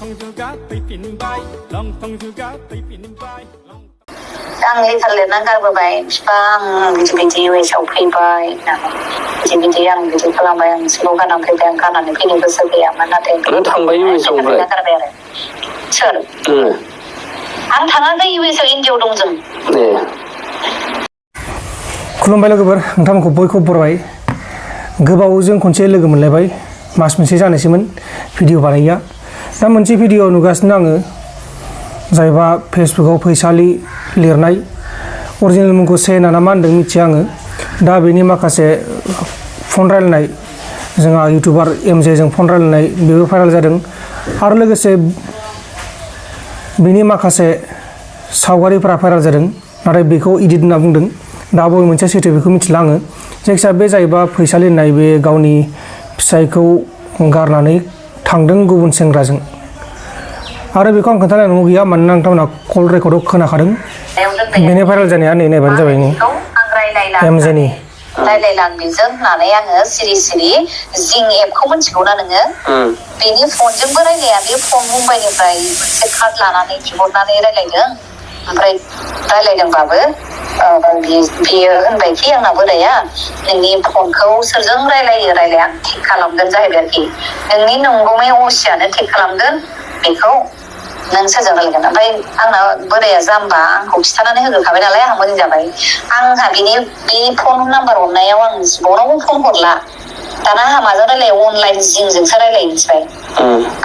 आं लेटार लिरना गारबोबाय बिफा आं बिदि इउएसआव फैबाय बिदि आं बिदि खालामबाय आं स्कुलाव गारनानै फैबाय आं गारनानै फैनो गोसो गैयामोन नाथाय थांबाय इउएसआव गारबाय आरो सोर आं थाङाखै इउएसआव इन्डियाआव दं जों खुलुमबाय लोगोफोर नोंथांमोनखौ बयखौबो बरायबाय गोबावजों खनसे लोगो मोनलायबाय मास मोनसे जानोसैमोन भिडिअ बानायैया दा मोनसे भिडिअ नुगासिनो आङो जायबा फेसबुकाव फैसालि लिरनाय अरिजिनेल मुंखौ सेना ना मा होनदों मिथिया आङो दा बेनि माखासे फन रायलायनाय जोंहा इउटिउबार एमजेजों फन रायलायनाय बेबो भाइरेल जादों आरो लोगोसे बेनि माखासे सावगारिफोरा भाइरेल जादों नाथाय बेखौ इडिट होनना बुंदों दा बबे मोनसे सैथो बेखौ मिथिला आङो जायखिजाया बे जाहैबा फैसालि होननाय बे गावनि फिसायखौ गारनानै थांदों गुबुन सेंग्राजों आरो बेखौ आं खोन्थालायनांगौ गैया मानोना नोंथांमोना कल रेकर्डआव खोनाखादों बेनि भाइरेल जानाया नै नायबानो जाबाय नि एमजेनि रायलायलांदोंजों होननानै आङो सिरि सिरि जिं एपखौ मिथिगौना नोङो बेनि फनजोंबो रायलाया बे फन मुम्बाइनिफ्राय मोनसे कार्ड लानानै बिहरनानै रायलायदों ओमफ्राय रायलायदोंबाबो बियो होनबायखि आंना बोराया नोंनि फनखौ सोरजों रायलायो रायलाया आं थिक खालामगोन जाहैबाय आरोखि नोंनि नंगौमै असियानो थिक खालामगोन बेखौ नों सोरजों रायलायगोन ओमफ्राय आंना बोराया जाम्बा आंखौ खिथानानै होग्रोखाबाय नालाय आंहा मोजां जाबाय आंहा बे फन नाम्बार हरनायाव आं जिबनावबो फन हरला दाना आंहा माजों रायलायो अनलाइन जिंजोंसो रायलायो मिथिबाय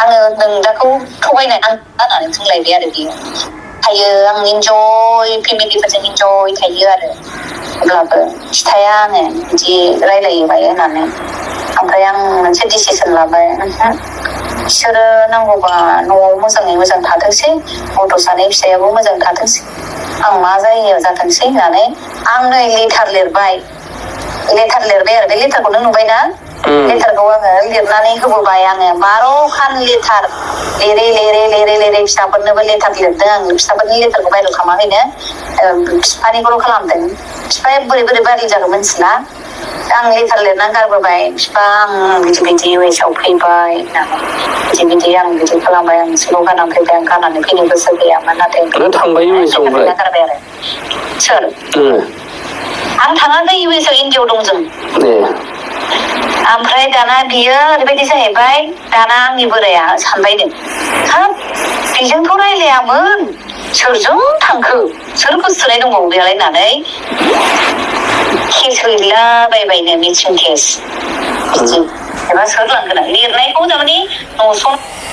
आङो नोंदाखौ थगायनाय आं जानानै बुंलायबाय आरो बियो थायो आं इन्जय फेमिलिफोरजों इन्जय थायो आरो अब्लाबो खिथाया आङो बिदि रायलायो मायो होननानै ओमफ्राय आं मोनसे डिसिसन लाबाय बिसोरो नांगौबा न'आव मोजाङै मोजां थाथोंसै गथ' सानै फिसायाबो मोजां थाथोंसै आं मा जायो जाथोंसै होननानै आं नै लेटार लिरबाय आरो बे लेटारखौ नों नुबायना लेटारखौ आङो लिरनानै होबोबाय आङो 12 खान लेटार लिरै फिसाफोरनोबो लेटार लिरदों आं फिसाफोरनि लेटारखौ भाइरेल खालामाखैनो बिफानिखौल' खालामदों बिफाया बोरै भाइरेल जागोन मिथिला आं लेटार लिरनानै गारबोबाय बिफा आं बिदि इउएसआव फैबाय बिदि आं बिदि खालामबाय आं स्कुलाव गारनानै फैबाय आं गारनानै फैनो गोसो गैयामोन नाथाय थांबाय इउएसआव गारबाय आरो सोर आं थाङाखै इउएसआव इन्डियाआव दं जों ओमफ्राय दाना बियो ओरैबायदि जाहैबाय दाना आंनि बोराया सानबायनो हाब बेजोंथ' रायलायामोन सोरजों थांखो सोर गोसोथोनाय दंबावो बेयालाय होननानै केस हैलाबायबायनो मिथिं केस बिदि एबा सोर लांगोन लिरनायखौ थारमाने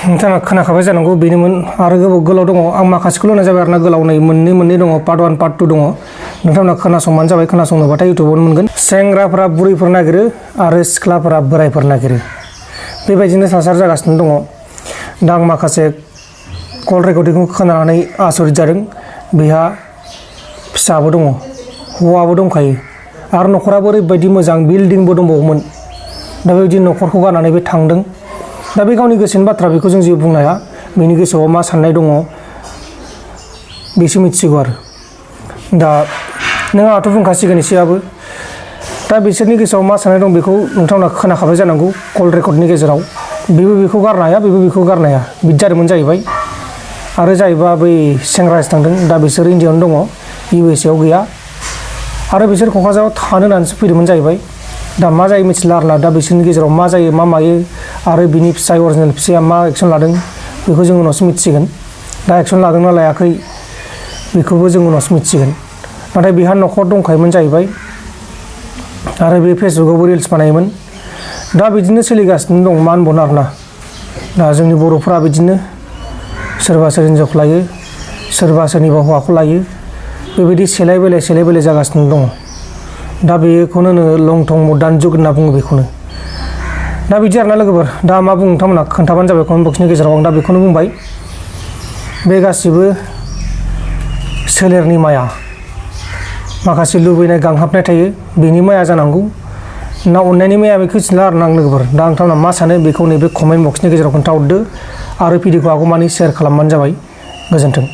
नोंथाङा खोनाखाबाय जानांगौ बेनोमोन आरो गोलाव दङ आं माखासेखौल' होनाय जाबाय आरोना गोलाव नै मोननै दङ पार्ट 1 पार्ट 2 दङ नोंथांमोना खोनासंबानो जाबाय खोनासंनोबाथाय इउटुबावनो मोनगोन सेंग्राफोरा बुरैफोर नागिरो आरो सिख्लाफोरा बोरायफोर नागिरो बेबायदिनो थासारि जागासिनो दङ दा आं माखासे कल रेकर्डिंखौ खोनानानै आसरित जादों बेहा फिसाबो दङ हौवाबो दंखायो आरो न'खराबो ओरैबायदि मोजां बिल्डिंबो दंबावोमोन दा बेबायदि न'खरखौ गारनानै बे थांदों दा बे गावनि गोसोनि बाथ्रा बेखौ जों जेबो बुंनो हाया बेनि गोसोआव मा साननाय दङ बेसो मिथिगौ आरो दा नों आंहाथ' बुंखासिगोन एसेबाबो दा बिसोरनि गोसोआव मा साननाय दं बेखौ नोंथांमोना खोनाखाबाय जानांगौ कल रेकर्डनि गेजेराव बेबो बेखौ गारनो हाया बेबो बेखौ गारनो हाया बिदि जादोंमोन जाहैबाय आरो जाहैबा बै सेंग्रासो थांदों दा बिसोर इन्डियाआवनो दङ इउएसएआव गैया आरो बिसोर क'क्राझाराव थानो होननानैसो फैदोंमोन जाहैबाय दा मा जायो मिथिला आरोना दा बिसोरनि गेजेराव मा जायो मा मायो आरो बिनि फिसाय अरिजिनेल फिसाया मा एक्सन लादों बेखौ जों उनावसो मिथिसिगोन दा एक्सन लादोंना लायाखै बेखौबो जों उनावसो मिथिसिगोन नाथाय बेहा न'खर दंखायोमोन जाहैबाय आरो बे फेसबुकावबो रिल्स बानायोमोन दा बिदिनो सोलिगासिनो दं मा होनबावनो आरोना दा जोंनि बर'फोरा बिदिनो सोरबा हिन्जावखौ लायो सोरबा सोरनिबा हौवाखौ लायो बेबायदि सेलाय बेलाय जागासिनो दङ दा बेखौनो लं थं मडार्न जुग होनना बुङो बेखौनो दा बिदि आरोना लोगोफोर दा मा बुङो नोंथांमोना खोन्थाबानो जाबाय कमेन्ट बक्सनि गेजेराव आं दा बेखौनो बुंबाय बे गासिबो सोलेरनि माया माखासे लुबैनाय गांहाबनाय थायो बेनि माया जानांगौ ना अननायनि माया बेखौ मिथिला आरोना आं लोगोफोर दा नोंथांमोना मा सानो बेखौ नैबे कमेन्ट बक्सनि गेजेराव खोन्थाहरदो आरो भिडिअखौ हागौमानि शेयार खालामबानो जाबाय गोजोन्थों।